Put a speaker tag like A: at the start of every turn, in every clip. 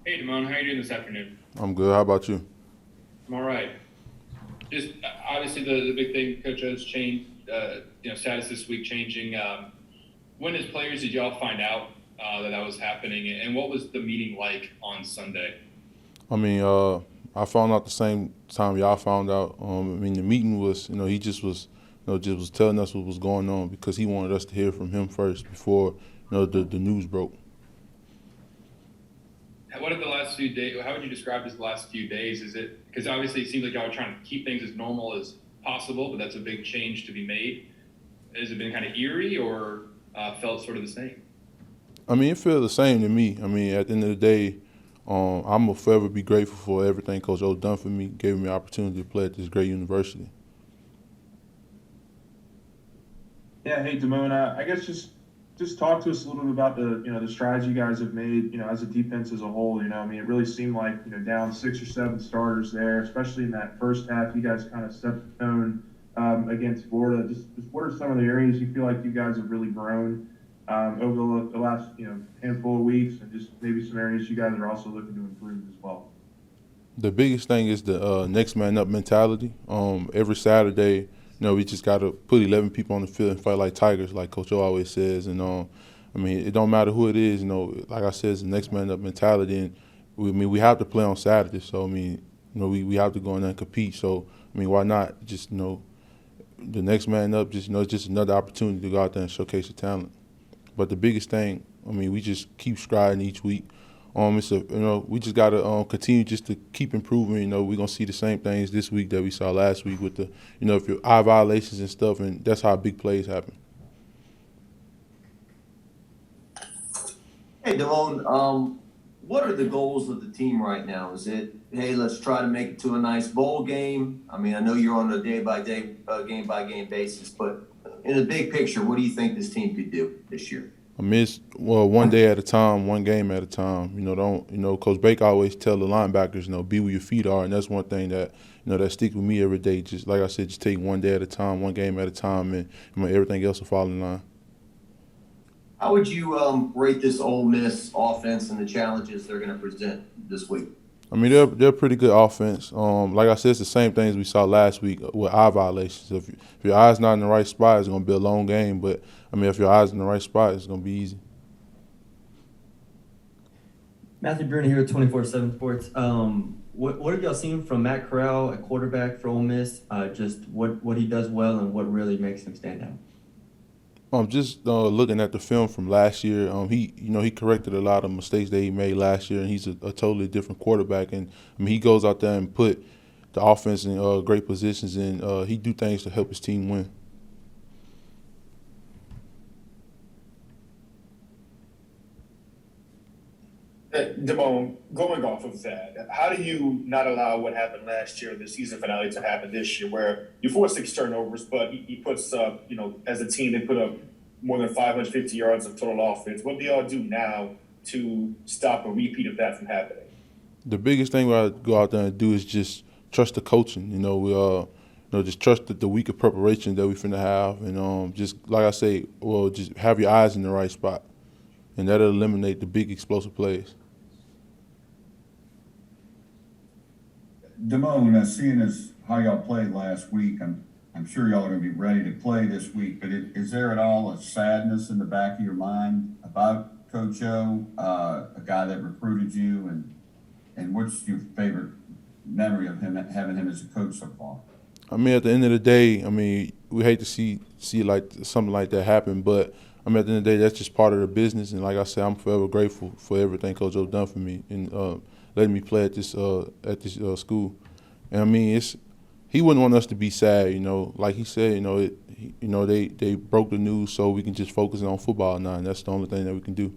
A: Hey, Damone, how are you doing this afternoon?
B: I'm good. How about you?
A: I'm all right. Just obviously the big thing, Coach O's changed, status this week changing. When as players did y'all find out that was happening, and what was the meeting like on Sunday?
B: I mean, I found out the same time y'all found out. I mean, the meeting was, he just was, just was telling us what was going on because he wanted us to hear from him first before, the news broke.
A: What have the last few days? How would you describe this last few days? Is it because obviously it seems like y'all are trying to keep things as normal as possible, but that's a big change to be made. Has it been kind of eerie or felt sort of the same?
B: I mean, it feels the same to me. I mean, at the end of the day, I'm gonna forever be grateful for everything Coach O done for me, gave me the opportunity to play at this great university.
C: Yeah, hey Damone, I guess just talk to us a little bit about the strides you guys have made, as a defense as a whole. I mean, it really seemed like down 6 or 7 starters there, especially in that first half. You guys kind of set the tone against Florida. Just what are some of the areas you feel like you guys have really grown over the last handful of weeks, and just maybe some areas you guys are also looking to improve as well.
B: The biggest thing is the next man up mentality. Every Saturday, we just got to put 11 people on the field and fight like tigers, like Coach O always says. And I mean, it don't matter who it is. Like I said, it's the next man up mentality, and we have to play on Saturday. So I mean, we have to go in there and compete. So I mean, why not just the next man up? Just it's just another opportunity to go out there and showcase your talent. But the biggest thing, I mean, we just keep striding each week. It's a we just gotta continue just to keep improving. We're gonna see the same things this week that we saw last week with the if your eye violations and stuff, and that's how big plays happen.
D: Hey, Damone, what are the goals of the team right now? Is it, hey, let's try to make it to a nice bowl game? I mean, I know you're on a day by day, game by game basis, but in the big picture, what do you think this team could do this year?
B: I mean, it's well one day at a time, one game at a time. Don't Coach Baker always tell the linebackers, be where your feet are, and that's one thing that that sticks with me every day. Just like I said, just take one day at a time, one game at a time, and everything else will fall in line.
D: How would you rate this Ole Miss offense and the challenges they're going to present this week?
B: I mean, they're a pretty good offense. Like I said, it's the same things we saw last week with eye violations. If your eye's not in the right spot, it's going to be a long game. But I mean, if your eye's in the right spot, it's going to be easy.
E: Matthew Bruner here with 24/7 Sports. What have y'all seen from Matt Corral, a quarterback for Ole Miss? Just what he does well and what really makes him stand out.
B: Just looking at the film from last year, he corrected a lot of mistakes that he made last year, and he's a totally different quarterback. And I mean, he goes out there and put the offense in great positions, and he do things to help his team win.
F: Damone, going off of that, how do you not allow what happened last year, the season finale, to happen this year, where you force 6 turnovers, but he puts up, as a team, they put up more than 550 yards of total offense. What do y'all do now to stop a repeat of that from happening?
B: The biggest thing I go out there and do is just trust the coaching. Just trust the week of preparation that we finna have, and just like I say, just have your eyes in the right spot, and that'll eliminate the big explosive plays.
G: Damone, seeing as how y'all played last week, I'm sure y'all are going to be ready to play this week. But is there at all a sadness in the back of your mind about Coach O, a guy that recruited you, and what's your favorite memory of him having him as a coach so far?
B: I mean, at the end of the day, I mean, we hate to see like something like that happen, but I mean, at the end of the day, that's just part of the business. And like I said, I'm forever grateful for everything Coach O done for me and letting me play at this school. And I mean, he wouldn't want us to be sad, Like he said, they broke the news so we can just focus on football now, and that's the only thing that we can do.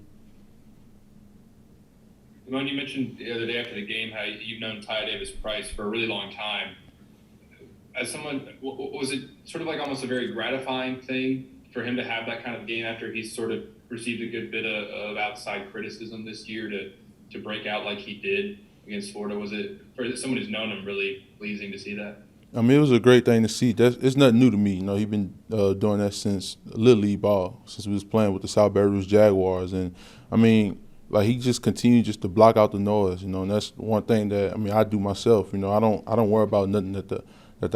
A: Damone, you mentioned the other day after the game how you've known Ty Davis Price for a really long time. As someone, was it sort of like almost a very gratifying thing for him to have that kind of game after he's sort of received a good bit of outside criticism this year to break out like he did against Florida? Was it for someone who's known him really pleasing to see that?
B: I mean, it was a great thing to see. It's nothing new to me. He's been doing that since Little League ball, since we was playing with the South Baton Rouge Jaguars. And I mean, like he just continued just to block out the noise, you know, and that's one thing that I do myself. You know, I don't worry about nothing that the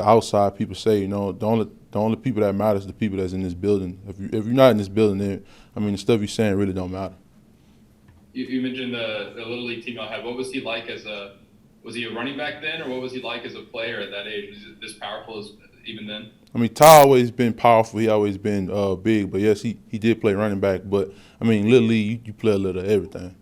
B: outside people say. You know, the only people that matter is the people that's in this building. If you're not in this building, then the stuff you're saying really don't matter.
A: You mentioned the little league team y'all had. What was he like was he a running back then, or what was he like as a player at that age? Was he this powerful as even then?
B: Ty always been powerful. He always been big. But yes, he did play running back. But little league, you play a little of everything.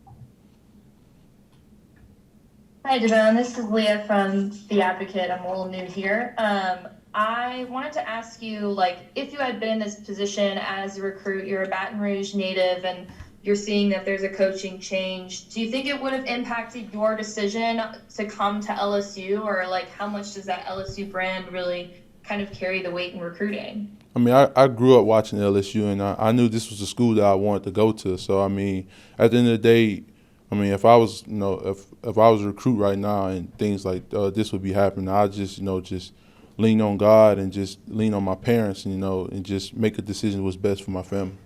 H: Hi, Damone. This is Leah from The Advocate. I'm a little new here. I wanted to ask you, like, if you had been in this position as a recruit, you're a Baton Rouge native, and you're seeing that there's a coaching change, do you think it would have impacted your decision to come to LSU, or like how much does that LSU brand really kind of carry the weight in recruiting?
B: I grew up watching LSU, and I knew this was the school that I wanted to go to. So at the end of the day, if I was if I was a recruit right now and things like this would be happening, I just just lean on God and just lean on my parents, and just make a decision what's best for my family.